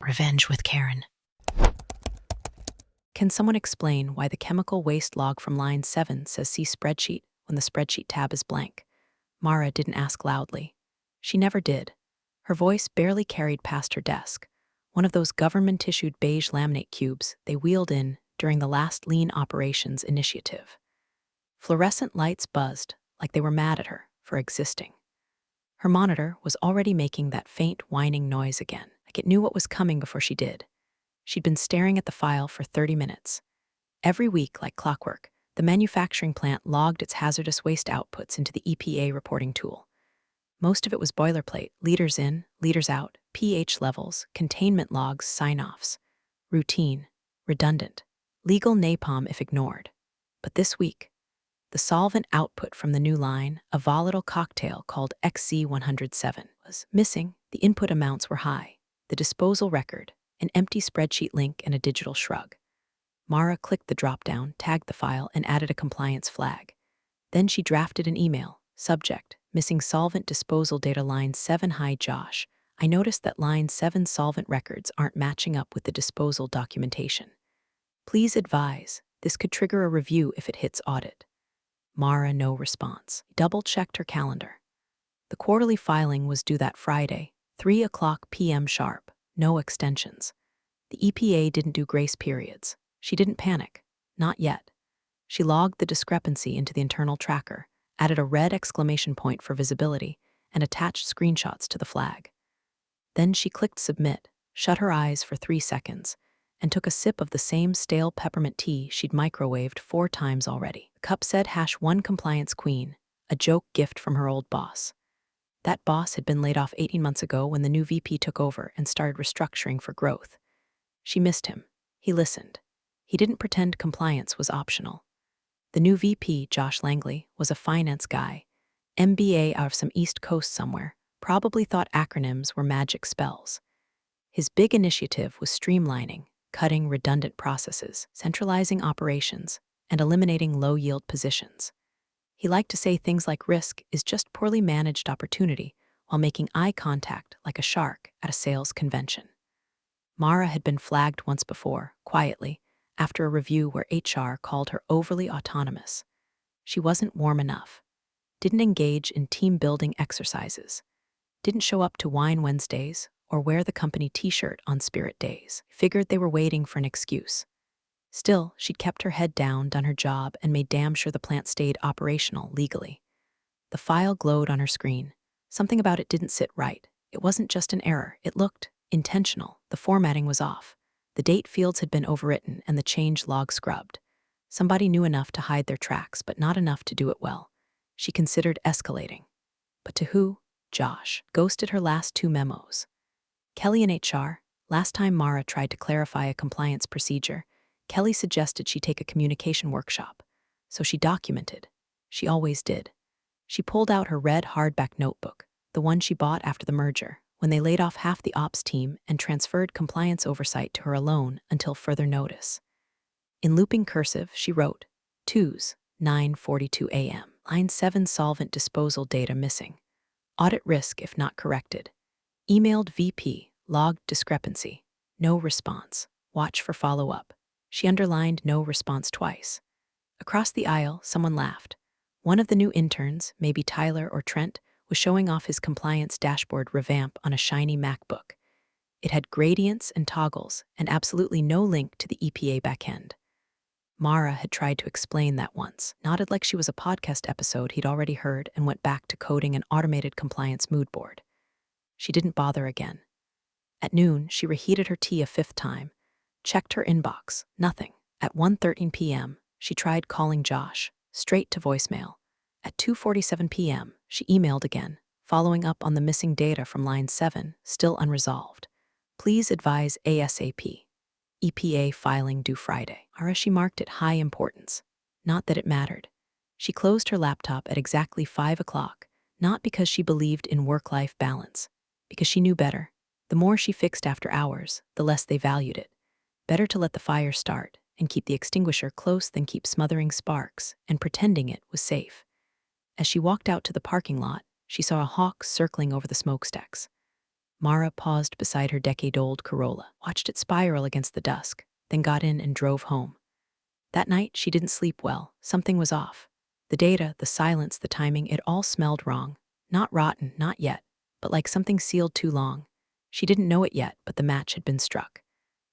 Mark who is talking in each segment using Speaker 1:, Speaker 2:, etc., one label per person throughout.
Speaker 1: Revenge with Karen.
Speaker 2: Can someone explain why the chemical waste log from line 7 says see spreadsheet when the spreadsheet tab is blank? Mara didn't ask loudly. She never did. Her voice barely carried past her desk, one of those government-issued beige laminate cubes they wheeled in during the last lean operations initiative. Fluorescent lights buzzed like they were mad at her for existing. Her monitor was already making that faint whining noise again, like it knew what was coming before she did. She'd been staring at the file for 30 minutes. Every week, like clockwork, the manufacturing plant logged its hazardous waste outputs into the EPA reporting tool. Most of it was boilerplate, liters in, liters out, pH levels, containment logs, sign-offs. Routine, redundant, legal napalm if ignored. But this week, the solvent output from the new line, a volatile cocktail called XC107, was missing. The input amounts were high. The disposal record, an empty spreadsheet link, and a digital shrug. Mara clicked the drop-down, tagged the file, and added a compliance flag. Then she drafted an email. Subject, missing solvent disposal data line 7. Hi Josh, I noticed that line 7 solvent records aren't matching up with the disposal documentation. Please advise, this could trigger a review if it hits audit. Mara, no response. Double-checked her calendar. The quarterly filing was due that Friday, 3:00 p.m. sharp. No extensions. The EPA didn't do grace periods. She didn't panic. Not yet. She logged the discrepancy into the internal tracker, added a red exclamation point for visibility, and attached screenshots to the flag. Then she clicked submit, shut her eyes for 3 seconds, and took a sip of the same stale peppermint tea she'd microwaved 4 times already. The cup said #1 compliance queen, a joke gift from her old boss. That boss had been laid off 18 months ago when the new VP took over and started restructuring for growth. She missed him. He listened. He didn't pretend compliance was optional. The new VP, Josh Langley, was a finance guy, MBA out of some East Coast somewhere, probably thought acronyms were magic spells. His big initiative was streamlining, cutting redundant processes, centralizing operations, and eliminating low-yield positions. He liked to say things like risk is just poorly managed opportunity while making eye contact like a shark at a sales convention. Mara had been flagged once before, quietly, after a review where HR called her overly autonomous. She wasn't warm enough, didn't engage in team-building exercises, didn't show up to Wine Wednesdays or wear the company t-shirt on Spirit Days. Figured they were waiting for an excuse. Still, she'd kept her head down, done her job, and made damn sure the plant stayed operational legally. The file glowed on her screen. Something about it didn't sit right. It wasn't just an error. It looked intentional. The formatting was off. The date fields had been overwritten and the change log scrubbed. Somebody knew enough to hide their tracks, but not enough to do it well. She considered escalating. But to who? Josh. Ghosted her last 2 memos. Kelly in HR. Last time Mara tried to clarify a compliance procedure, Kelly suggested she take a communication workshop. So she documented. She always did. She pulled out her red hardback notebook, the one she bought after the merger, when they laid off half the ops team and transferred compliance oversight to her alone until further notice. In looping cursive, she wrote, 2s, 9:42 a.m. Line 7 solvent disposal data missing. Audit risk if not corrected. Emailed VP, logged discrepancy. No response. Watch for follow-up. She underlined no response twice. Across the aisle, someone laughed. One of the new interns, maybe Tyler or Trent, was showing off his compliance dashboard revamp on a shiny MacBook. It had gradients and toggles and absolutely no link to the EPA backend. Mara had tried to explain that once, nodded like she was a podcast episode he'd already heard, and went back to coding an automated compliance mood board. She didn't bother again. At noon, she reheated her tea a 5th time, checked her inbox, nothing. At 1:13 p.m., she tried calling Josh, straight to voicemail. At 2:47 p.m., she emailed again, following up on the missing data from line 7, still unresolved. Please advise ASAP. EPA filing due Friday. She marked it high importance. Not that it mattered. She closed her laptop at exactly 5 o'clock, not because she believed in work-life balance, because she knew better. The more she fixed after hours, the less they valued it. Better to let the fire start and keep the extinguisher close than keep smothering sparks and pretending it was safe. As she walked out to the parking lot, she saw a hawk circling over the smokestacks. Mara paused beside her decade-old Corolla, watched it spiral against the dusk, then got in and drove home. That night, she didn't sleep well. Something was off. The data, the silence, the timing, it all smelled wrong. Not rotten, not yet, but like something sealed too long. She didn't know it yet, but the match had been struck.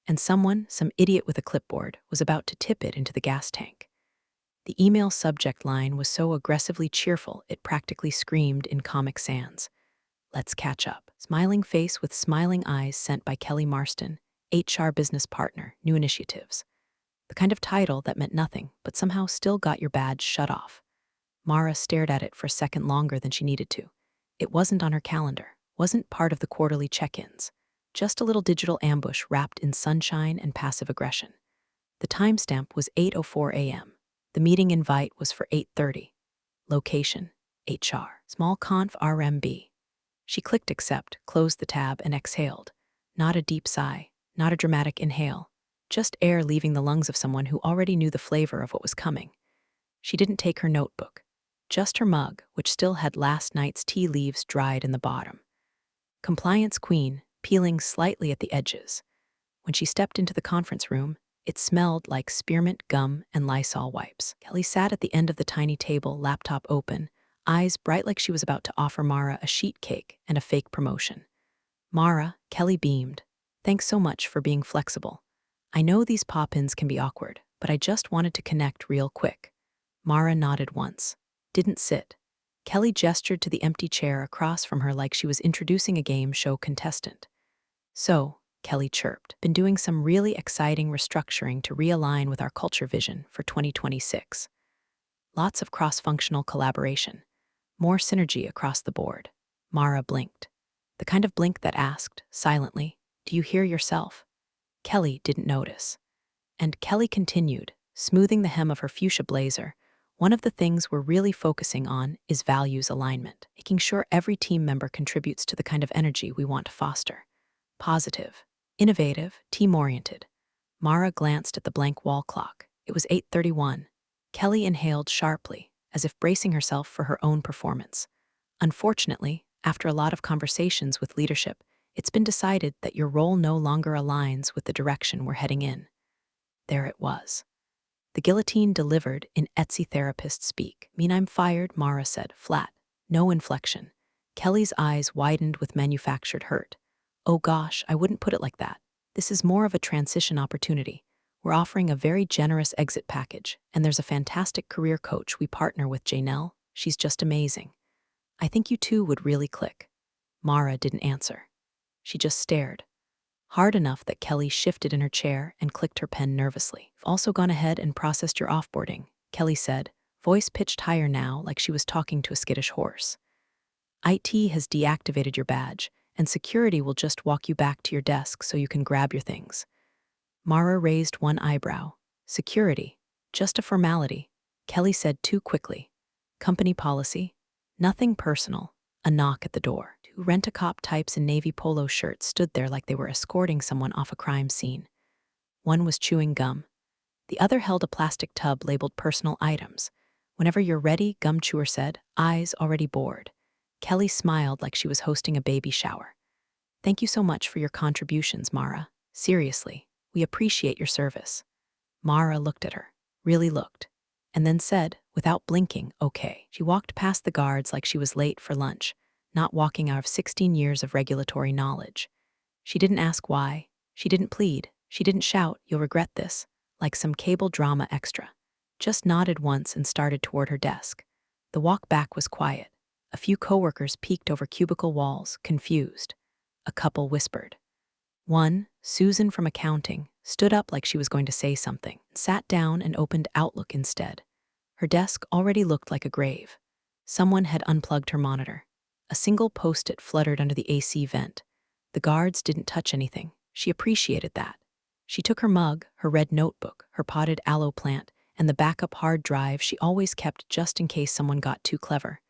Speaker 2: And someone, some idiot with a clipboard, was about to tip it into the gas tank. The email subject line was so aggressively cheerful it practically screamed in Comic Sans. Let's catch up. Smiling face with smiling eyes sent by Kelly Marston, HR business partner, new initiatives. The kind of title that meant nothing, but somehow still got your badge shut off. Mara stared at it for a second longer than she needed to. It wasn't on her calendar, wasn't part of the quarterly check-ins. Just a little digital ambush wrapped in sunshine and passive aggression. The timestamp was 8:04 a.m. The meeting invite was for 8:30. Location, HR. Small conf RMB. She clicked accept, closed the tab, and exhaled. Not a deep sigh, not a dramatic inhale. Just air leaving the lungs of someone who already knew the flavor of what was coming. She didn't take her notebook. Just her mug, which still had last night's tea leaves dried in the bottom. Compliance queen, peeling slightly at the edges. When she stepped into the conference room, it smelled like spearmint gum and Lysol wipes. Kelly sat at the end of the tiny table, laptop open, eyes bright like she was about to offer Mara a sheet cake and a fake promotion. Mara, Kelly beamed. Thanks so much for being flexible. I know these pop-ins can be awkward, but I just wanted to connect real quick. Mara nodded once. Didn't sit. Kelly gestured to the empty chair across from her like she was introducing a game show contestant. So, Kelly chirped, been doing some really exciting restructuring to realign with our culture vision for 2026. Lots of cross-functional collaboration. More synergy across the board. Mara blinked. The kind of blink that asked, silently, do you hear yourself? Kelly didn't notice. And Kelly continued, smoothing the hem of her fuchsia blazer. One of the things we're really focusing on is values alignment, making sure every team member contributes to the kind of energy we want to foster. Positive, innovative, team-oriented. Mara glanced at the blank wall clock. It was 8:31. Kelly inhaled sharply, as if bracing herself for her own performance. Unfortunately, after a lot of conversations with leadership, it's been decided that your role no longer aligns with the direction we're heading in. There it was. The guillotine delivered in Etsy therapist speak. Mean I'm fired, Mara said, flat, no inflection. Kelly's eyes widened with manufactured hurt. Oh gosh, I wouldn't put it like that. This is more of a transition opportunity. We're offering a very generous exit package, and there's a fantastic career coach we partner with, Janelle. She's just amazing. I think you two would really click. Mara didn't answer. She just stared. Hard enough that Kelly shifted in her chair and clicked her pen nervously. I've also gone ahead and processed your offboarding, Kelly said, voice pitched higher now like she was talking to a skittish horse. IT has deactivated your badge, and security will just walk you back to your desk so you can grab your things. Mara raised one eyebrow. Security? Just a formality, Kelly said too quickly. Company policy? Nothing personal. A knock at the door. Two rent-a-cop types in navy polo shirts stood there like they were escorting someone off a crime scene. One was chewing gum. The other held a plastic tub labeled personal items. Whenever you're ready, gum chewer said, eyes already bored. Kelly smiled like she was hosting a baby shower. Thank you so much for your contributions, Mara. Seriously, we appreciate your service. Mara looked at her, really looked, and then said, without blinking, okay. She walked past the guards like she was late for lunch, not walking out of 16 years of regulatory knowledge. She didn't ask why. She didn't plead. She didn't shout, you'll regret this, like some cable drama extra. Just nodded once and started toward her desk. The walk back was quiet. A few coworkers peeked over cubicle walls, confused. A couple whispered. One, Susan from accounting, stood up like she was going to say something, sat down and opened Outlook instead. Her desk already looked like a grave. Someone had unplugged her monitor. A single post-it fluttered under the AC vent. The guards didn't touch anything. She appreciated that. She took her mug, her red notebook, her potted aloe plant, and the backup hard drive she always kept just in case someone got too clever.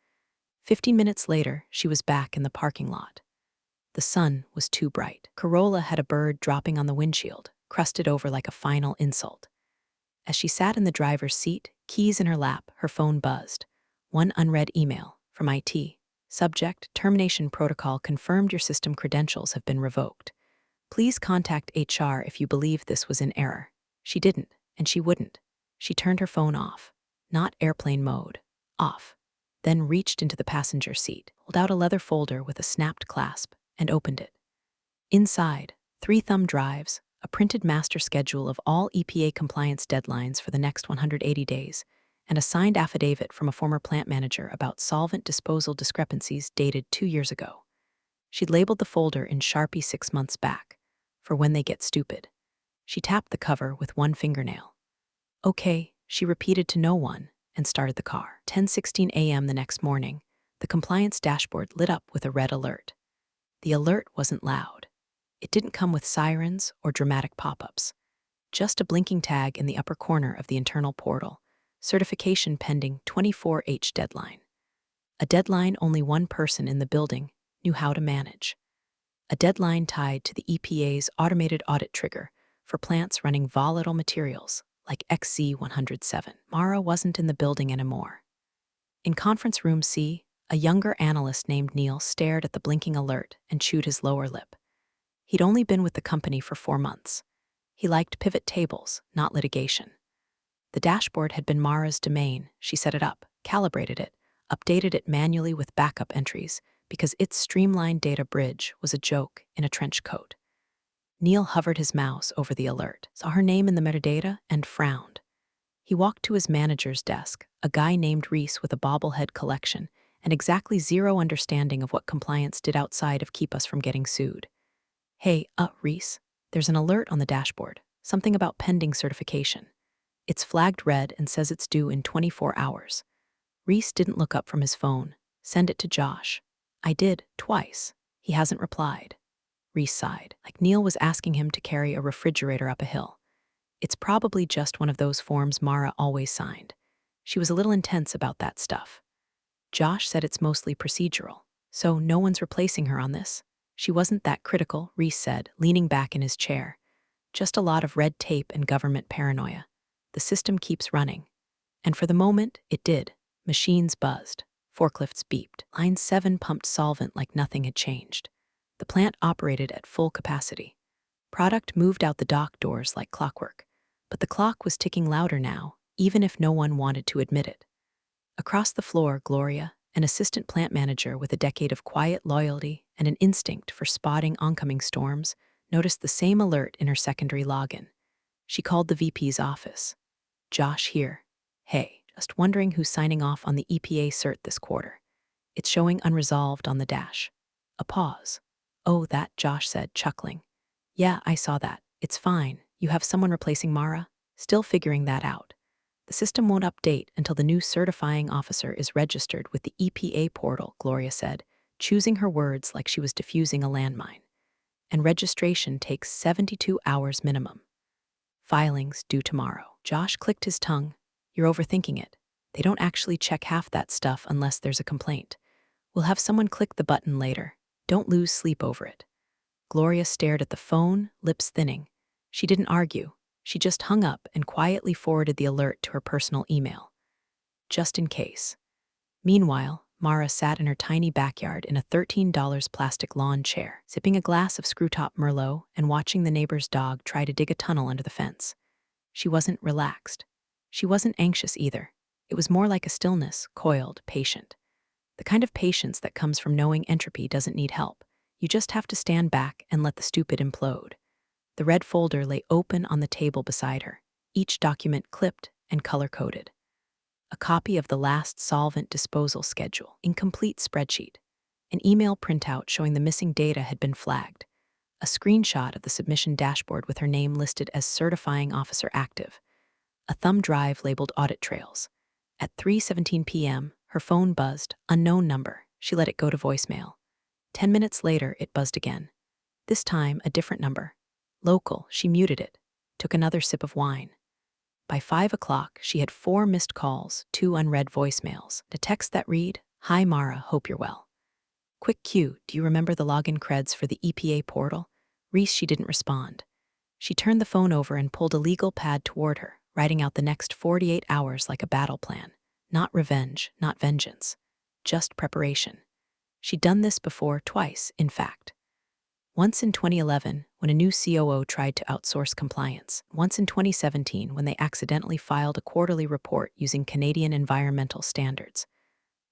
Speaker 2: 15 minutes later, she was back in the parking lot. The sun was too bright. Corolla had a bird dropping on the windshield, crusted over like a final insult. As she sat in the driver's seat, keys in her lap, her phone buzzed. One unread email from IT. Subject, termination protocol confirmed your system credentials have been revoked. Please contact HR if you believe this was in error. She didn't, and she wouldn't. She turned her phone off. Not airplane mode. Off. Then reached into the passenger seat, pulled out a leather folder with a snapped clasp, and opened it. Inside, 3 thumb drives, a printed master schedule of all EPA compliance deadlines for the next 180 days, and a signed affidavit from a former plant manager about solvent disposal discrepancies dated 2 years ago. She'd labeled the folder in Sharpie 6 months back, for when they get stupid. She tapped the cover with one fingernail. Okay, she repeated to no one, and started the car. 10:16 a.m. the next morning, the compliance dashboard lit up with a red alert. The alert wasn't loud. It didn't come with sirens or dramatic pop-ups. Just a blinking tag in the upper corner of the internal portal. Certification pending 24H deadline. A deadline only one person in the building knew how to manage. A deadline tied to the EPA's automated audit trigger for plants running volatile materials like XZ107. Mara wasn't in the building anymore. In conference room C, a younger analyst named Neil stared at the blinking alert and chewed his lower lip. He'd only been with the company for 4 months. He liked pivot tables, not litigation. The dashboard had been Mara's domain. She set it up, calibrated it, updated it manually with backup entries because its streamlined data bridge was a joke in a trench coat. Neil hovered his mouse over the alert, saw her name in the metadata, and frowned. He walked to his manager's desk, a guy named Reese with a bobblehead collection and exactly zero understanding of what compliance did outside of keep us from getting sued. Hey, Reese, there's an alert on the dashboard, something about pending certification. It's flagged red and says it's due in 24 hours. Reese didn't look up from his phone. Send it to Josh. I did, twice. He hasn't replied. Reese sighed, like Neil was asking him to carry a refrigerator up a hill. It's probably just one of those forms Mara always signed. She was a little intense about that stuff. Josh said it's mostly procedural, so no one's replacing her on this. She wasn't that critical, Reese said, leaning back in his chair. Just a lot of red tape and government paranoia. The system keeps running. And for the moment, it did. Machines buzzed. Forklifts beeped. Line 7 pumped solvent like nothing had changed. The plant operated at full capacity. Product moved out the dock doors like clockwork. But the clock was ticking louder now, even if no one wanted to admit it. Across the floor, Gloria, an assistant plant manager with a decade of quiet loyalty and an instinct for spotting oncoming storms, noticed the same alert in her secondary login. She called the VP's office. Josh here. Hey, just wondering who's signing off on the EPA cert this quarter. It's showing unresolved on the dash. A pause. Oh, that, Josh said, chuckling. Yeah, I saw that. It's fine. You have someone replacing Mara? Still figuring that out. The system won't update until the new certifying officer is registered with the EPA portal, Gloria said, choosing her words like she was diffusing a landmine. And registration takes 72 hours minimum. Filings due tomorrow. Josh clicked his tongue. You're overthinking it. They don't actually check half that stuff unless there's a complaint. We'll have someone click the button later. Don't lose sleep over it. Gloria stared at the phone, lips thinning. She didn't argue. She just hung up and quietly forwarded the alert to her personal email. Just in case. Meanwhile, Mara sat in her tiny backyard in a $13 plastic lawn chair, sipping a glass of screw-top Merlot and watching the neighbor's dog try to dig a tunnel under the fence. She wasn't relaxed. She wasn't anxious either. It was more like a stillness, coiled, patient. The kind of patience that comes from knowing entropy doesn't need help. You just have to stand back and let the stupid implode. The red folder lay open on the table beside her, each document clipped and color-coded. A copy of the last solvent disposal schedule, incomplete spreadsheet, an email printout showing the missing data had been flagged, a screenshot of the submission dashboard with her name listed as certifying officer active, a thumb drive labeled audit trails. At 3:17 p.m., her phone buzzed, unknown number. She let it go to voicemail. 10 minutes later, it buzzed again. This time, a different number. Local. She muted it, took another sip of wine. By 5 o'clock, she had 4 missed calls, 2 unread voicemails, a text that read, Hi Mara, hope you're well. Quick cue, do you remember the login creds for the EPA portal? Reese, she didn't respond. She turned the phone over and pulled a legal pad toward her, writing out the next 48 hours like a battle plan. Not revenge, not vengeance. Just preparation. She'd done this before, twice, in fact. Once in 2011, when a new COO tried to outsource compliance. Once in 2017, when they accidentally filed a quarterly report using Canadian environmental standards.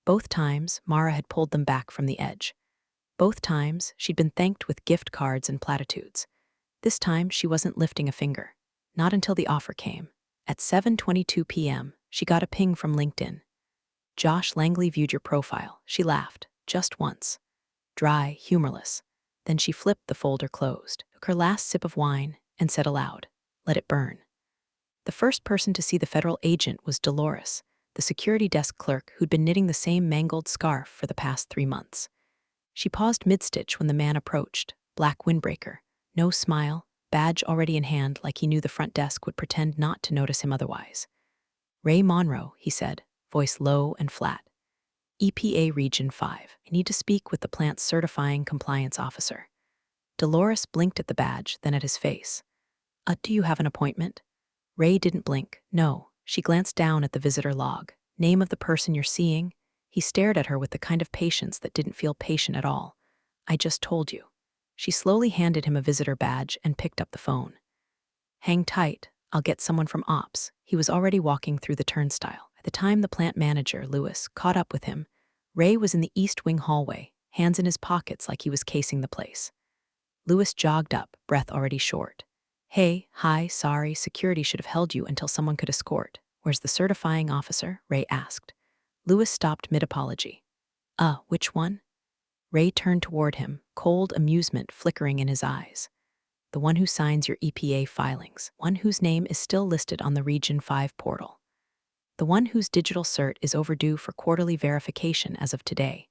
Speaker 2: Both times, Mara had pulled them back from the edge. Both times, she'd been thanked with gift cards and platitudes. This time, she wasn't lifting a finger. Not until the offer came. At 7:22 p.m., she got a ping from LinkedIn. "Josh Langley viewed your profile." She laughed, just once. Dry, humorless. Then she flipped the folder closed, took her last sip of wine, and said aloud, "Let it burn." The first person to see the federal agent was Dolores, the security desk clerk who'd been knitting the same mangled scarf for the past 3 months. She paused mid-stitch when the man approached, black windbreaker, no smile, badge already in hand like he knew the front desk would pretend not to notice him otherwise. "Ray Monroe," he said, voice low and flat. "EPA Region 5. I need to speak with the plant's certifying compliance officer." Dolores blinked at the badge, then at his face. Do you have an appointment?" Ray didn't blink. No. She glanced down at the visitor log. "Name of the person you're seeing?" He stared at her with the kind of patience that didn't feel patient at all. "I just told you." She slowly handed him a visitor badge and picked up the phone. "Hang tight. I'll get someone from Ops." He was already walking through the turnstile. At the time the plant manager, Lewis, caught up with him, Ray was in the East Wing hallway, hands in his pockets like he was casing the place. Lewis jogged up, breath already short. "Hey, hi, sorry, security should have held you until someone could escort. Where's the certifying officer?" Ray asked. Lewis stopped mid-apology. Which one?" Ray turned toward him, cold amusement flickering in his eyes. "The one who signs your EPA filings, one whose name is still listed on the Region 5 portal. The one whose digital cert is overdue for quarterly verification as of today."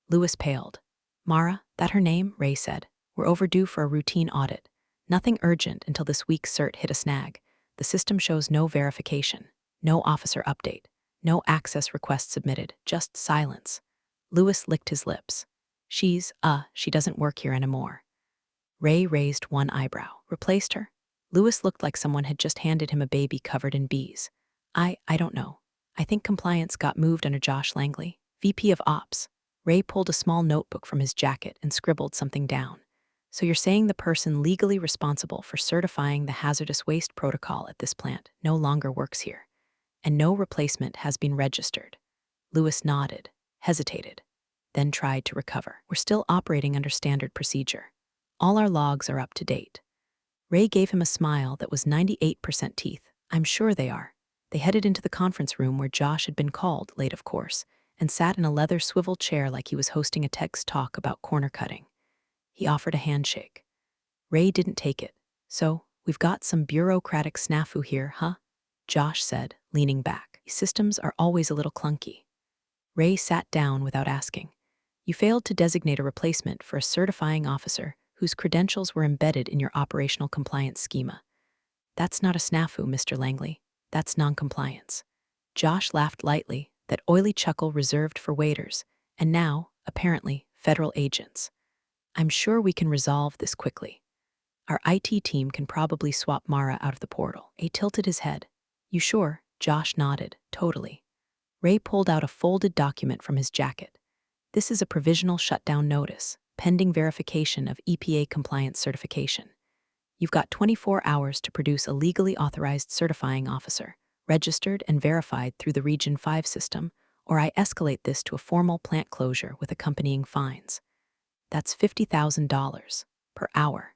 Speaker 2: Lewis paled. "Mara, that her name?" Ray said. "We're overdue for a routine audit. Nothing urgent until this week's cert hit a snag. The system shows no verification, no officer update, no access request submitted, just silence." Lewis licked his lips. She doesn't work here anymore." Ray raised one eyebrow. "Replaced her?" Lewis looked like someone had just handed him a baby covered in bees. I don't know. I think compliance got moved under Josh Langley, VP of Ops." Ray pulled a small notebook from his jacket and scribbled something down. "So you're saying the person legally responsible for certifying the hazardous waste protocol at this plant no longer works here, and no replacement has been registered?" Lewis nodded, hesitated, then tried to recover. "We're still operating under standard procedure. All our logs are up to date." Ray gave him a smile that was 98% teeth. "I'm sure they are." They headed into the conference room where Josh had been called, late of course, and sat in a leather swivel chair like he was hosting a text talk about corner cutting. He offered a handshake. Ray didn't take it. "So, we've got some bureaucratic snafu here, huh?" Josh said, leaning back. "Systems are always a little clunky." Ray sat down without asking. "You failed to designate a replacement for a certifying officer whose credentials were embedded in your operational compliance schema. That's not a snafu, Mr. Langley. That's noncompliance." Josh laughed lightly, that oily chuckle reserved for waiters, and now, apparently, federal agents. "I'm sure we can resolve this quickly. Our IT team can probably swap Mara out of the portal." He tilted his head. "You sure?" Josh nodded, "Totally." Ray pulled out a folded document from his jacket. "This is a provisional shutdown notice, pending verification of EPA compliance certification. You've got 24 hours to produce a legally authorized certifying officer, registered and verified through the Region 5 system, or I escalate this to a formal plant closure with accompanying fines. That's $50,000 per hour."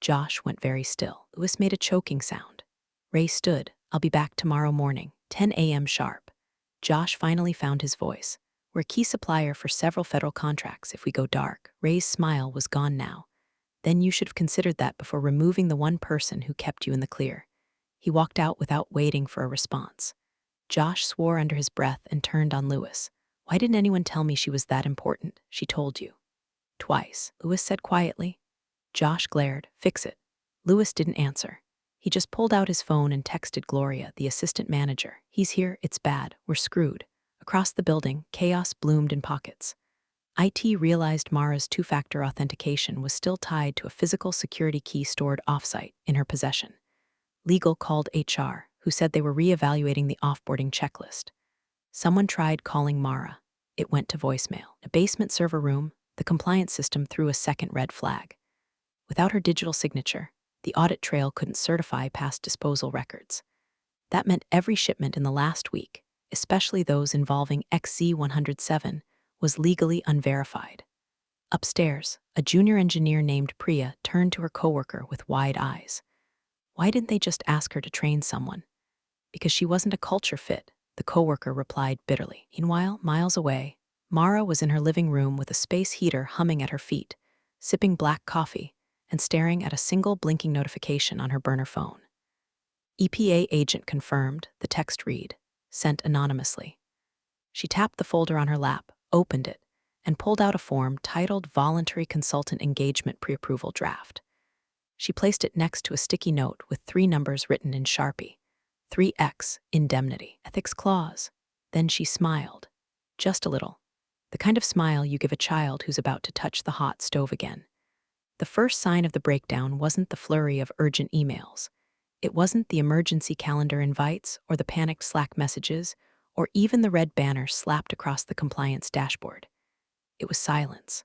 Speaker 2: Josh went very still. Lewis made a choking sound. Ray stood. "I'll be back tomorrow morning, 10 a.m. sharp." Josh finally found his voice. "We're a key supplier for several federal contracts if we go dark." Ray's smile was gone now. "Then you should have considered that before removing the one person who kept you in the clear." He walked out without waiting for a response. Josh swore under his breath and turned on Lewis. "Why didn't anyone tell me she was that important?" "She told you." "Twice," Lewis said quietly. Josh glared. "Fix it." Lewis didn't answer. He just pulled out his phone and texted Gloria, the assistant manager. "He's here, it's bad, we're screwed." Across the building, chaos bloomed in pockets. IT realized Mara's two-factor authentication was still tied to a physical security key stored offsite in her possession. Legal called HR, who said they were reevaluating the offboarding checklist. Someone tried calling Mara. It went to voicemail. A basement server room, the compliance system threw a second red flag. Without her digital signature, the audit trail couldn't certify past disposal records. That meant every shipment in the last week, especially those involving XZ107, was legally unverified. Upstairs, a junior engineer named Priya turned to her coworker with wide eyes. Why didn't they just ask her to train someone? Because she wasn't a culture fit, the coworker replied bitterly. Meanwhile, miles away, Mara was in her living room with a space heater humming at her feet, sipping black coffee, and staring at a single blinking notification on her burner phone. EPA agent confirmed, the text read, sent anonymously. She tapped the folder on her lap, opened it, and pulled out a form titled Voluntary Consultant Engagement Pre-Approval Draft. She placed it next to a sticky note with 3 numbers written in Sharpie. 3X, indemnity, ethics clause. Then she smiled. Just a little. The kind of smile you give a child who's about to touch the hot stove again. The first sign of the breakdown wasn't the flurry of urgent emails. It wasn't the emergency calendar invites or the panicked Slack messages or even the red banner slapped across the compliance dashboard. It was silence.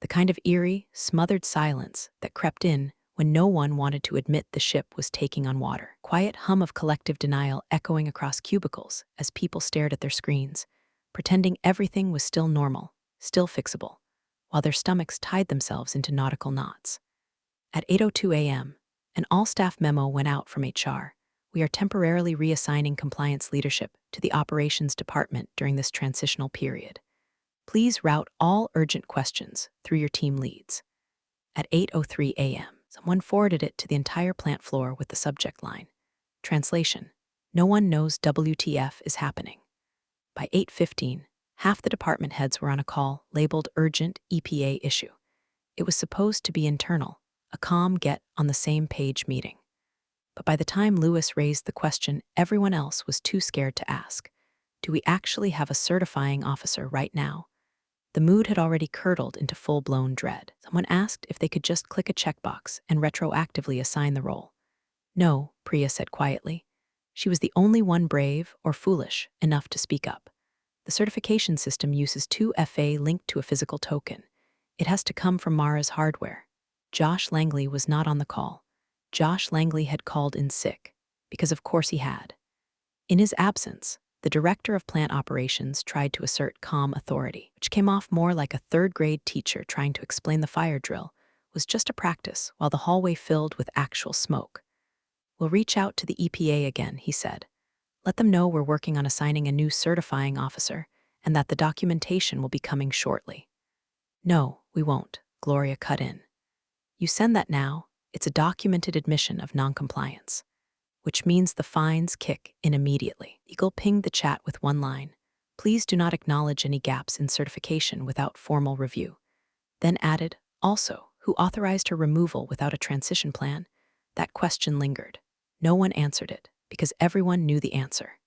Speaker 2: The kind of eerie, smothered silence that crept in when no one wanted to admit the ship was taking on water. Quiet hum of collective denial echoing across cubicles as people stared at their screens, pretending everything was still normal, still fixable, while their stomachs tied themselves into nautical knots. At 8:02 a.m., an all-staff memo went out from HR. We are temporarily reassigning compliance leadership to the operations department during this transitional period. Please route all urgent questions through your team leads. At 8:03 a.m., someone forwarded it to the entire plant floor with the subject line. Translation: no one knows WTF is happening. By 8:15, half the department heads were on a call labeled Urgent EPA Issue. It was supposed to be internal, a calm get-on-the-same-page meeting. But by the time Lewis raised the question, everyone else was too scared to ask. Do we actually have a certifying officer right now? The mood had already curdled into full-blown dread. Someone asked if they could just click a checkbox and retroactively assign the role. No, Priya said quietly. She was the only one brave or foolish enough to speak up. The certification system uses 2FA linked to a physical token. It has to come from Mara's hardware. Josh Langley was not on the call. Josh Langley had called in sick, because of course he had. In his absence, the director of plant operations tried to assert calm authority, which came off more like a third-grade teacher trying to explain the fire drill was just a practice while the hallway filled with actual smoke. We'll reach out to the EPA again, he said. Let them know we're working on assigning a new certifying officer and that the documentation will be coming shortly. No, we won't, Gloria cut in. You send that now, it's a documented admission of noncompliance, which means the fines kick in immediately. Eagle pinged the chat with one line. Please do not acknowledge any gaps in certification without formal review. Then added, also, who authorized her removal without a transition plan? That question lingered. No one answered it, because everyone knew the answer.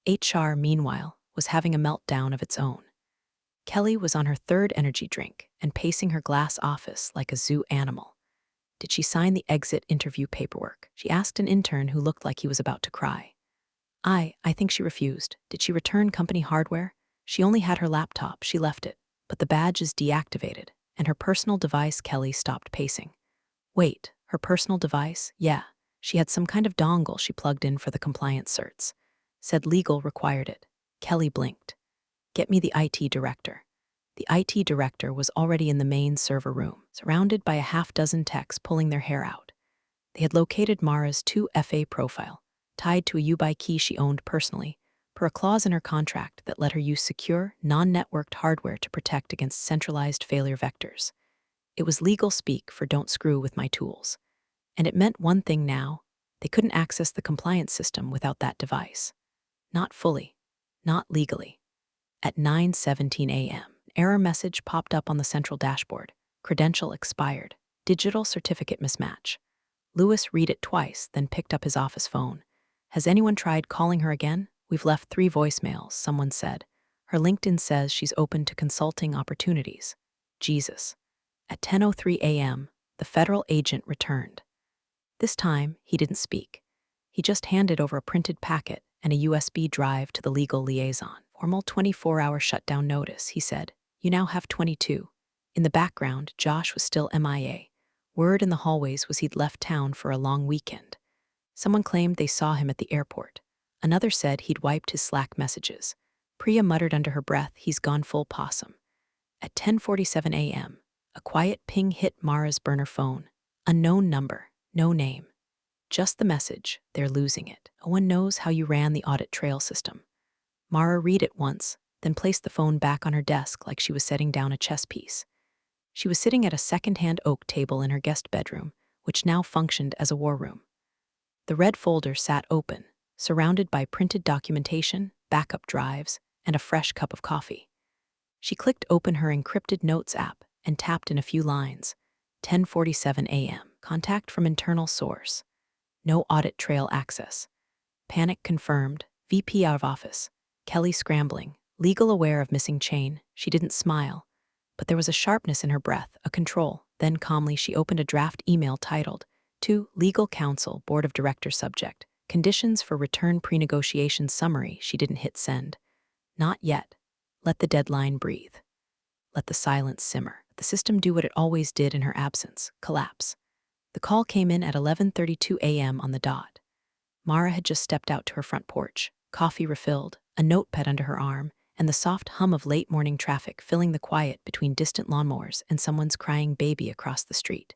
Speaker 2: HR, meanwhile, was having a meltdown of its own. Kelly was on her 3rd energy drink and pacing her glass office like a zoo animal. Did she sign the exit interview paperwork? She asked an intern who looked like he was about to cry. I think she refused. Did she return company hardware? She only had her laptop, she left it, but the badge is deactivated, and her personal device. Kelly stopped pacing. Wait, her personal device? Yeah, she had some kind of dongle she plugged in for the compliance certs. Said legal required it. Kelly blinked. Get me the IT director. The IT director was already in the main server room, surrounded by a half-dozen techs pulling their hair out. They had located Mara's 2FA profile, tied to a U-BY key she owned personally, per a clause in her contract that let her use secure, non-networked hardware to protect against centralized failure vectors. It was legal speak for don't screw with my tools. And it meant one thing now: they couldn't access the compliance system without that device. Not fully. Not legally. At 9:17 a.m., an error message popped up on the central dashboard. Credential expired. Digital certificate mismatch. Lewis read it twice, then picked up his office phone. Has anyone tried calling her again? We've left 3 voicemails, someone said. Her LinkedIn says she's open to consulting opportunities. Jesus. At 10:03 a.m., the federal agent returned. This time, he didn't speak. He just handed over a printed packet and a USB drive to the legal liaison. Normal 24-hour shutdown notice, he said. You now have 22. In the background, Josh was still MIA. Word in the hallways was he'd left town for a long weekend. Someone claimed they saw him at the airport. Another said he'd wiped his Slack messages. Priya muttered under her breath, he's gone full possum. At 10:47 a.m., a quiet ping hit Mara's burner phone. Unknown number, no name. Just the message, they're losing it. No one knows how you ran the audit trail system. Mara read it once, then placed the phone back on her desk like she was setting down a chess piece. She was sitting at a second-hand oak table in her guest bedroom, which now functioned as a war room. The red folder sat open, surrounded by printed documentation, backup drives, and a fresh cup of coffee. She clicked open her encrypted notes app and tapped in a few lines. 10:47 a.m. Contact from internal source. No audit trail access. Panic confirmed. VP out of office. Kelly scrambling. Legal aware of missing chain. She didn't smile. But there was a sharpness in her breath, a control. Then calmly she opened a draft email titled, to Legal Counsel, Board of Directors subject. Conditions for return pre-negotiation summary. She didn't hit send. Not yet. Let the deadline breathe. Let the silence simmer. The system do what it always did in her absence, collapse. The call came in at 11:32 a.m. on the dot. Mara had just stepped out to her front porch, coffee refilled, a notepad under her arm, and the soft hum of late morning traffic filling the quiet between distant lawnmowers and someone's crying baby across the street.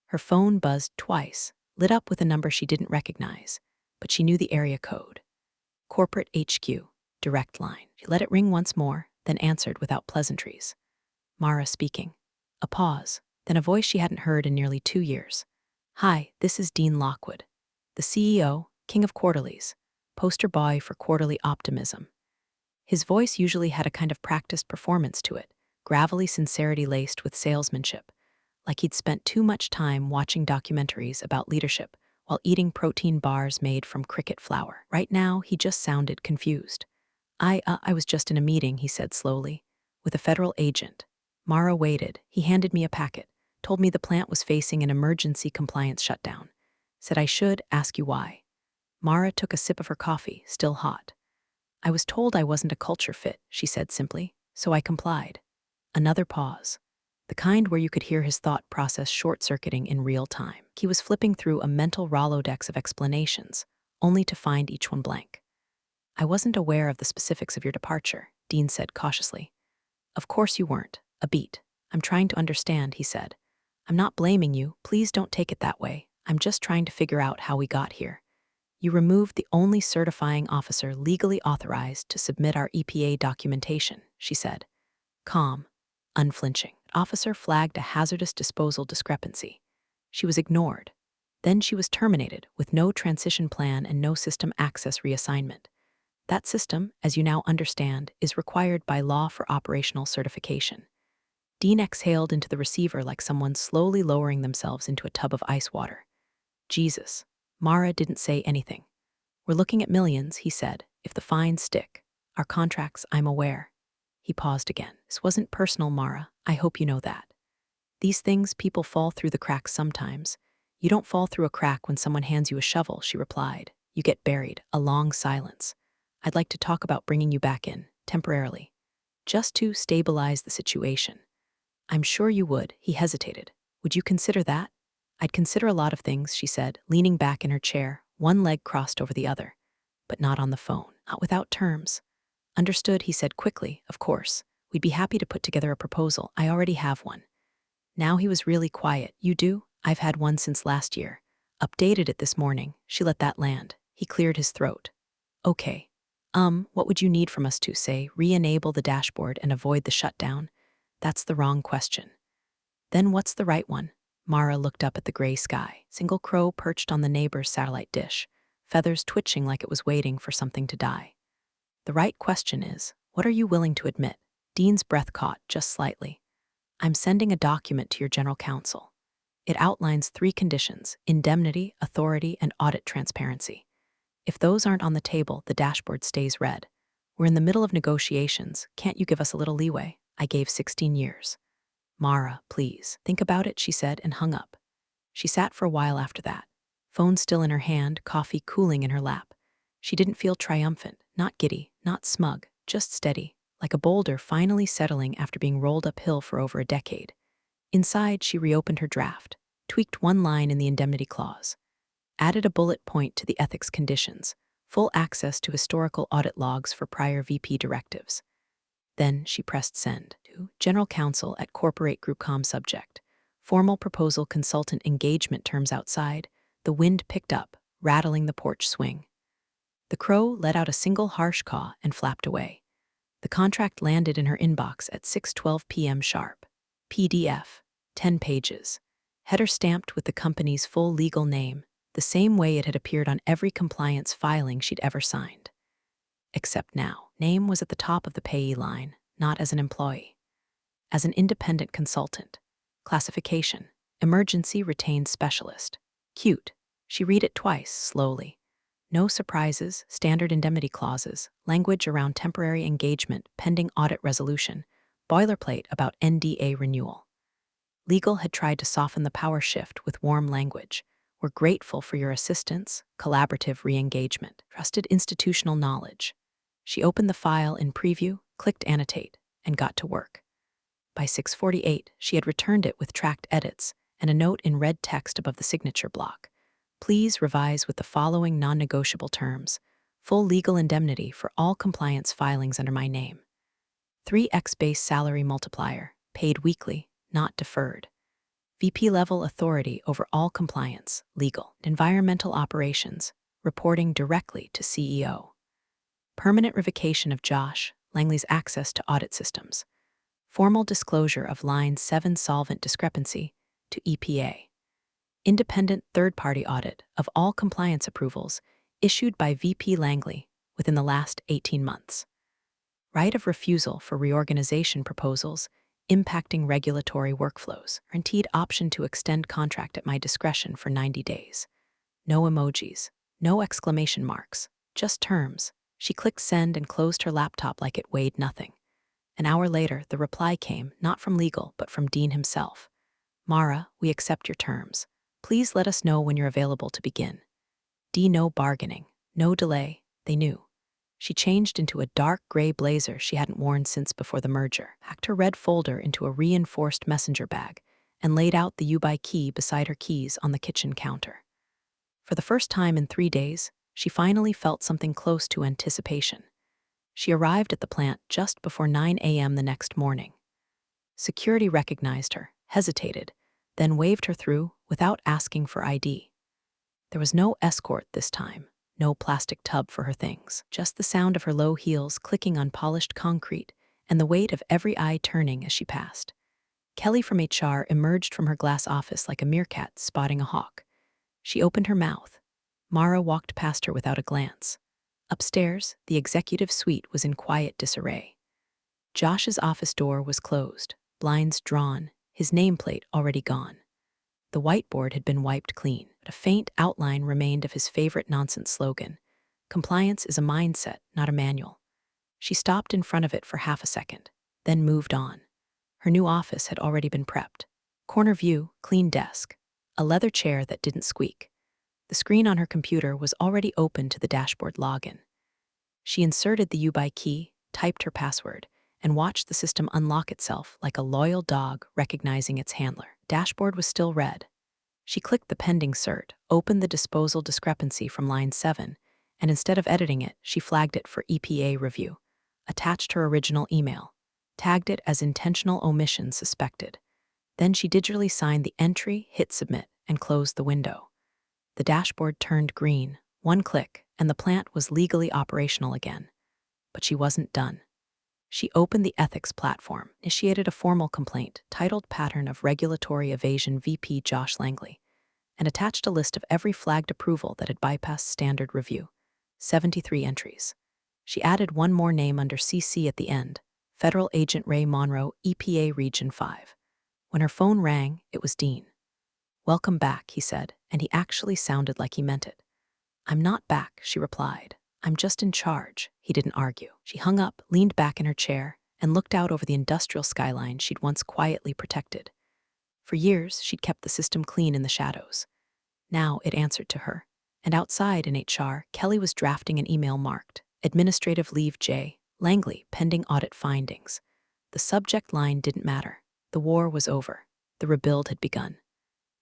Speaker 2: Her phone buzzed twice, lit up with a number she didn't recognize, but she knew the area code. Corporate HQ, direct line. She let it ring once more, then answered without pleasantries. Mara speaking. A pause, then a voice she hadn't heard in nearly 2 years. Hi, this is Dean Lockwood, the CEO, King of Quarterlies, poster boy for quarterly optimism. His voice usually had a kind of practiced performance to it, gravelly sincerity laced with salesmanship, like he'd spent too much time watching documentaries about leadership while eating protein bars made from cricket flour. Right now, he just sounded confused. I was just in a meeting, he said slowly, with a federal agent. Mara waited. He handed me a packet, told me the plant was facing an emergency compliance shutdown, said I should ask you why. Mara took a sip of her coffee, still hot. I was told I wasn't a culture fit, she said simply, so I complied. Another pause. The kind where you could hear his thought process short-circuiting in real time. He was flipping through a mental Rolodex of explanations, only to find each one blank. I wasn't aware of the specifics of your departure, Dean said cautiously. Of course you weren't. A beat. I'm trying to understand, he said. I'm not blaming you. Please don't take it that way. I'm just trying to figure out how we got here. You removed the only certifying officer legally authorized to submit our EPA documentation, she said. Calm, unflinching. Officer flagged a hazardous disposal discrepancy. She was ignored. Then she was terminated with no transition plan and no system access reassignment. That system, as you now understand, is required by law for operational certification. Dean exhaled into the receiver like someone slowly lowering themselves into a tub of ice water. Jesus. Mara didn't say anything. We're looking at millions, he said, if the fines stick. Our contracts, I'm aware. He paused again. This wasn't personal, Mara. I hope you know that. These things, people fall through the cracks sometimes. You don't fall through a crack when someone hands you a shovel, she replied. You get buried. A long silence. I'd like to talk about bringing you back in, temporarily. Just to stabilize the situation. I'm sure you would, he hesitated. Would you consider that? I'd consider a lot of things, she said, leaning back in her chair, one leg crossed over the other. But not on the phone, not without terms. Understood, he said quickly, of course. We'd be happy to put together a proposal. I already have one. Now he was really quiet. You do? I've had one since last year. Updated it this morning. She let that land. He cleared his throat. Okay. What would you need from us to, say, re-enable the dashboard and avoid the shutdown? That's the wrong question. Then what's the right one? Mara looked up at the gray sky. Single crow perched on the neighbor's satellite dish, feathers twitching like it was waiting for something to die. The right question is, what are you willing to admit? Dean's breath caught just slightly. I'm sending a document to your general counsel. It outlines 3 conditions: indemnity, authority, and audit transparency. If those aren't on the table, the dashboard stays red. We're in the middle of negotiations. Can't you give us a little leeway? I gave 16 years. Mara, please. Think about it, she said, and hung up. She sat for a while after that, phone still in her hand, coffee cooling in her lap. She didn't feel triumphant, not giddy, not smug, just steady, like a boulder finally settling after being rolled uphill for over a decade. Inside, she reopened her draft, tweaked one line in the indemnity clause, added a bullet point to the ethics conditions, full access to historical audit logs for prior VP directives. Then she pressed send to General Counsel at Corporate Group Com subject. Formal proposal consultant engagement terms outside. The wind picked up, rattling the porch swing. The crow let out a single harsh caw and flapped away. The contract landed in her inbox at 6:12 p.m. sharp. PDF, 10 pages. Header stamped with the company's full legal name, the same way it had appeared on every compliance filing she'd ever signed. Except now, name was at the top of the payee line, not as an employee. As an independent consultant. Classification, emergency retained specialist. Cute. She read it twice, slowly. No surprises, standard indemnity clauses, language around temporary engagement, pending audit resolution, boilerplate about NDA renewal. Legal had tried to soften the power shift with warm language. We're grateful for your assistance, collaborative re-engagement, trusted institutional knowledge. She opened the file in preview, clicked annotate, and got to work. By 6:48, she had returned it with tracked edits and a note in red text above the signature block. Please revise with the following non-negotiable terms. Full legal indemnity for all compliance filings under my name. 3x base salary multiplier, paid weekly, not deferred. VP level authority over all compliance, legal, environmental operations, reporting directly to CEO. Permanent revocation of Josh Langley's access to audit systems. Formal disclosure of Line 7 solvent discrepancy to EPA. Independent third-party audit of all compliance approvals issued by VP Langley within the last 18 months. Right of refusal for reorganization proposals impacting regulatory workflows. Guaranteed option to extend contract at my discretion for 90 days. No emojis, no exclamation marks, just terms. She clicked send and closed her laptop like it weighed nothing. An hour later, the reply came, not from legal, but from Dean himself. Mara, we accept your terms. Please let us know when you're available to begin. D, no bargaining, no delay, they knew. She changed into a dark gray blazer she hadn't worn since before the merger, packed her red folder into a reinforced messenger bag, and laid out the U-Buy key beside her keys on the kitchen counter. For the first time in 3 days, she finally felt something close to anticipation. She arrived at the plant just before 9 a.m. the next morning. Security recognized her, hesitated, then waved her through without asking for ID. There was no escort this time, no plastic tub for her things, just the sound of her low heels clicking on polished concrete and the weight of every eye turning as she passed. Kelly from HR emerged from her glass office like a meerkat spotting a hawk. She opened her mouth. Mara walked past her without a glance. Upstairs, the executive suite was in quiet disarray. Josh's office door was closed, blinds drawn, his nameplate already gone. The whiteboard had been wiped clean, but a faint outline remained of his favorite nonsense slogan, "Compliance is a mindset, not a manual." She stopped in front of it for half a second, then moved on. Her new office had already been prepped. Corner view, clean desk, a leather chair that didn't squeak. The screen on her computer was already open to the dashboard login. She inserted the U-Buy key, typed her password, and watched the system unlock itself like a loyal dog recognizing its handler. Dashboard was still red. She clicked the pending cert, opened the disposal discrepancy from line 7, and instead of editing it, she flagged it for EPA review, attached her original email, tagged it as intentional omission suspected. Then she digitally signed the entry, hit submit, and closed the window. The dashboard turned green, one click, and the plant was legally operational again. But she wasn't done. She opened the ethics platform, initiated a formal complaint titled Pattern of Regulatory Evasion VP Josh Langley, and attached a list of every flagged approval that had bypassed standard review, 73 entries. She added one more name under CC at the end, Federal Agent Ray Monroe, EPA Region 5. When her phone rang, it was Dean. "Welcome back," he said, and he actually sounded like he meant it. "I'm not back," she replied. "I'm just in charge." He didn't argue. She hung up, leaned back in her chair, and looked out over the industrial skyline she'd once quietly protected. For years, she'd kept the system clean in the shadows. Now it answered to her. And outside in HR, Kelly was drafting an email marked, Administrative Leave J, Langley, pending audit findings. The subject line didn't matter. The war was over. The rebuild had begun.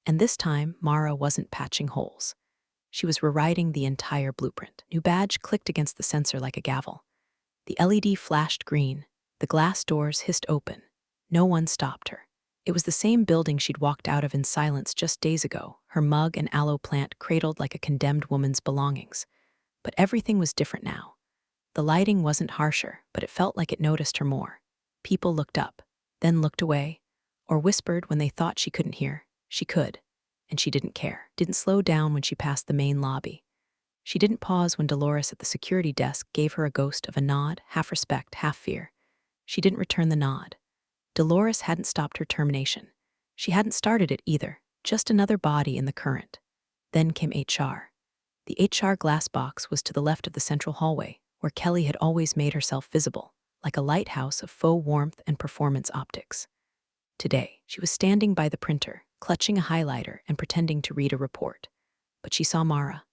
Speaker 2: And this time, Mara wasn't patching holes. She was rewriting the entire blueprint. New badge clicked against the sensor like a gavel. The LED flashed green. The glass doors hissed open. No one stopped her. It was the same building she'd walked out of in silence just days ago, her mug and aloe plant cradled like a condemned woman's belongings. But everything was different now. The lighting wasn't harsher, but it felt like it noticed her more. People looked up, then looked away, or whispered when they thought she couldn't hear. She could, and she didn't care. Didn't slow down when she passed the main lobby. She didn't pause when Dolores at the security desk gave her a ghost of a nod, half respect, half fear. She didn't return the nod. Dolores hadn't stopped her termination. She hadn't started it either, just another body in the current. Then came HR. The HR glass box was to the left of the central hallway, where Kelly had always made herself visible, like a lighthouse of faux warmth and performance optics. Today, she was standing by the printer, clutching a highlighter and pretending to read a report. But she saw Mara.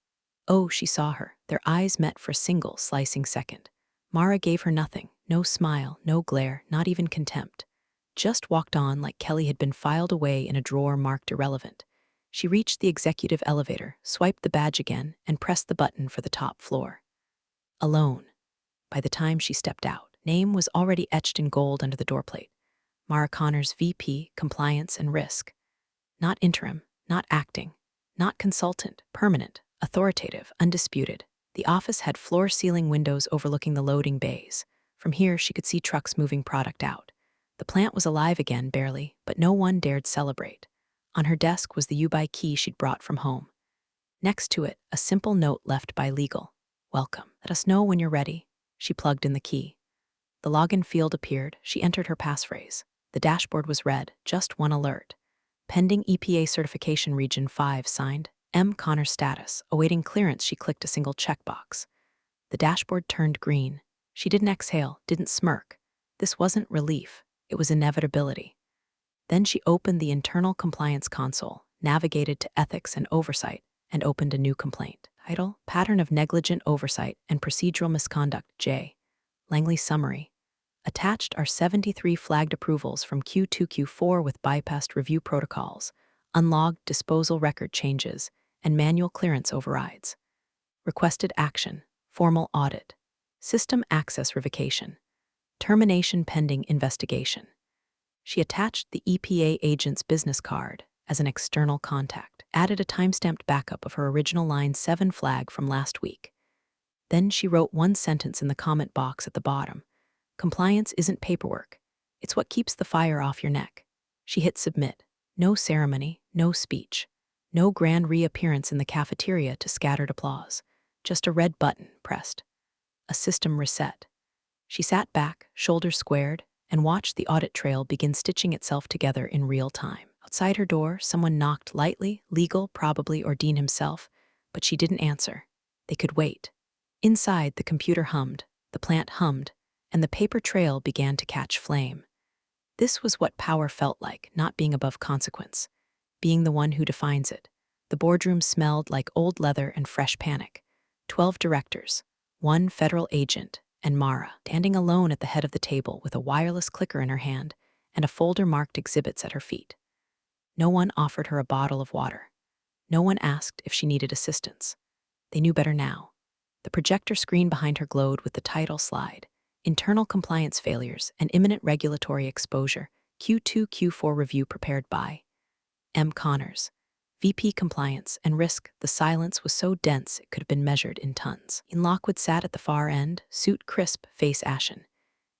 Speaker 2: Oh, she saw her. Their eyes met for a single, slicing second. Mara gave her nothing, no smile, no glare, not even contempt. Just walked on like Kelly had been filed away in a drawer marked irrelevant. She reached the executive elevator, swiped the badge again, and pressed the button for the top floor. Alone. By the time she stepped out, name was already etched in gold under the doorplate. Mara Connors, VP, Compliance and Risk. Not interim, not acting, not consultant, permanent, authoritative, undisputed. The office had floor-ceiling windows overlooking the loading bays. From here, she could see trucks moving product out. The plant was alive again, barely, but no one dared celebrate. On her desk was the U-Buy key she'd brought from home. Next to it, a simple note left by legal. Welcome. Let us know when you're ready. She plugged in the key. The login field appeared. She entered her passphrase. The dashboard was red, just one alert. Pending EPA certification region 5 signed. M. Connor status. Awaiting clearance, she clicked a single checkbox. The dashboard turned green. She didn't exhale, didn't smirk. This wasn't relief. It was inevitability. Then she opened the internal compliance console, navigated to ethics and oversight, and opened a new complaint. Title: Pattern of Negligent Oversight and Procedural Misconduct, J. Langley Summary. Attached are 73 flagged approvals from Q2, Q4 with bypassed review protocols, unlogged disposal record changes, and manual clearance overrides. Requested action: formal audit. System access revocation. Termination pending investigation. She attached the EPA agent's business card as an external contact, added a timestamped backup of her original line 7 flag from last week. Then she wrote one sentence in the comment box at the bottom. Compliance isn't paperwork. It's what keeps the fire off your neck. She hit submit. No ceremony, no speech. No grand reappearance in the cafeteria to scattered applause. Just a red button pressed. A system reset. She sat back, shoulders squared, and watched the audit trail begin stitching itself together in real time. Outside her door, someone knocked lightly, legal, probably, or Dean himself, but she didn't answer. They could wait. Inside, the computer hummed, the plant hummed, and the paper trail began to catch flame. This was what power felt like, not being above consequence, being the one who defines it. The boardroom smelled like old leather and fresh panic. 12 directors, 1 federal agent, and Mara, standing alone at the head of the table with a wireless clicker in her hand and a folder marked exhibits at her feet. No one offered her a bottle of water. No one asked if she needed assistance. They knew better now. The projector screen behind her glowed with the title slide, Internal Compliance Failures and Imminent Regulatory Exposure, Q2, Q4 Review prepared by M. Connors, VP Compliance and Risk. The silence was so dense it could have been measured in tons. Ian Lockwood sat at the far end, suit crisp, face ashen.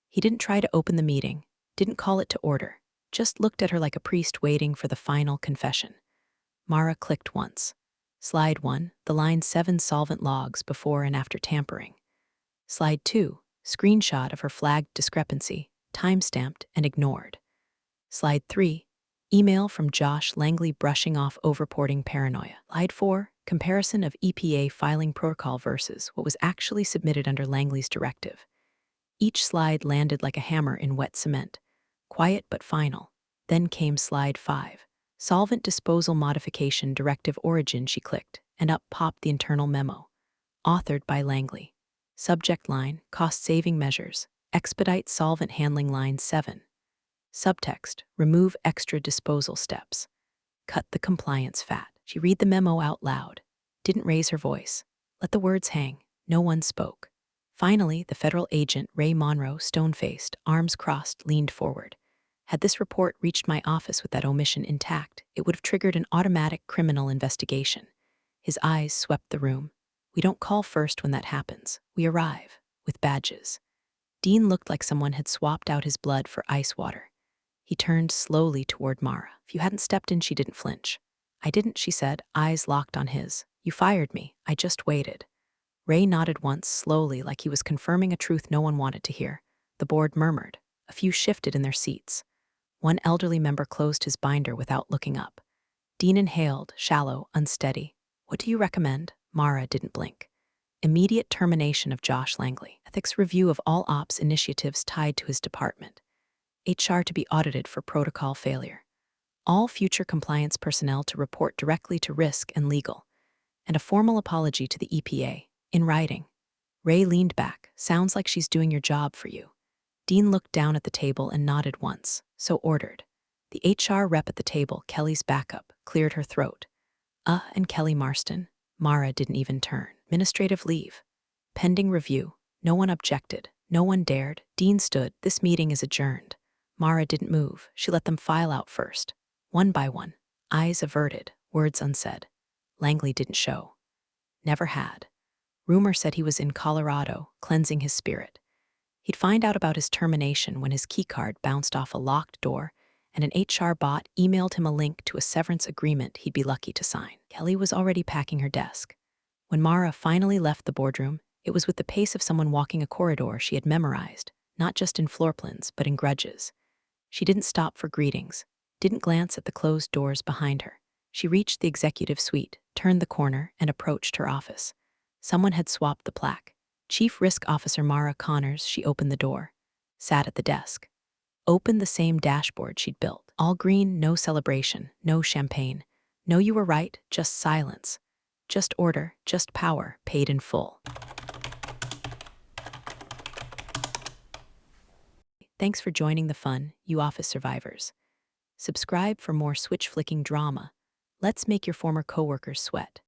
Speaker 2: He didn't try to open the meeting, didn't call it to order, just looked at her like a priest waiting for the final confession. Mara clicked once. Slide 1, the line 7 solvent logs before and after tampering. Slide 2, screenshot of her flagged discrepancy, time-stamped and ignored. Slide 3, email from Josh Langley brushing off overporting paranoia. Slide 4, comparison of EPA filing protocol versus what was actually submitted under Langley's directive. Each slide landed like a hammer in wet cement, quiet but final. Then came slide 5, solvent disposal modification directive origin. She clicked, and up popped the internal memo. Authored by Langley. Subject line, cost-saving measures. Expedite solvent handling line 7. Subtext, remove extra disposal steps. Cut the compliance fat. She read the memo out loud. Didn't raise her voice. Let the words hang. No one spoke. Finally, the federal agent, Ray Monroe, stone-faced, arms crossed, leaned forward. Had this report reached my office with that omission intact, it would have triggered an automatic criminal investigation. His eyes swept the room. We don't call first when that happens. We arrive, with badges. Dean looked like someone had swapped out his blood for ice water. He turned slowly toward Mara. If you hadn't stepped in, she didn't flinch. I didn't, she said, eyes locked on his. You fired me. I just waited. Ray nodded once, slowly, like he was confirming a truth no one wanted to hear. The board murmured. A few shifted in their seats. One elderly member closed his binder without looking up. Dean inhaled, shallow, unsteady. What do you recommend? Mara didn't blink. Immediate termination of Josh Langley. Ethics review of all ops initiatives tied to his department. HR to be audited for protocol failure. All future compliance personnel to report directly to risk and legal. And a formal apology to the EPA, in writing. Ray leaned back. Sounds like she's doing your job for you. Dean looked down at the table and nodded once, so ordered. The HR rep at the table, Kelly's backup, cleared her throat. And Kelly Marston. Mara didn't even turn. Administrative leave. Pending review. No one objected. No one dared. Dean stood. This meeting is adjourned. Mara didn't move. She let them file out first. One by one. Eyes averted. Words unsaid. Langley didn't show. Never had. Rumor said he was in Colorado, cleansing his spirit. He'd find out about his termination when his keycard bounced off a locked door and an HR bot emailed him a link to a severance agreement he'd be lucky to sign. Kelly was already packing her desk. When Mara finally left the boardroom, it was with the pace of someone walking a corridor she had memorized, not just in floor plans, but in grudges. She didn't stop for greetings, didn't glance at the closed doors behind her. She reached the executive suite, turned the corner, and approached her office. Someone had swapped the plaque. Chief Risk Officer Mara Connors. She opened the door, sat at the desk, opened the same dashboard she'd built. All green, no celebration, no champagne. No, you were right, just silence. Just order, just power, paid in full. Thanks for joining the fun, you office survivors. Subscribe for more switch-flicking drama. Let's make your former coworkers sweat.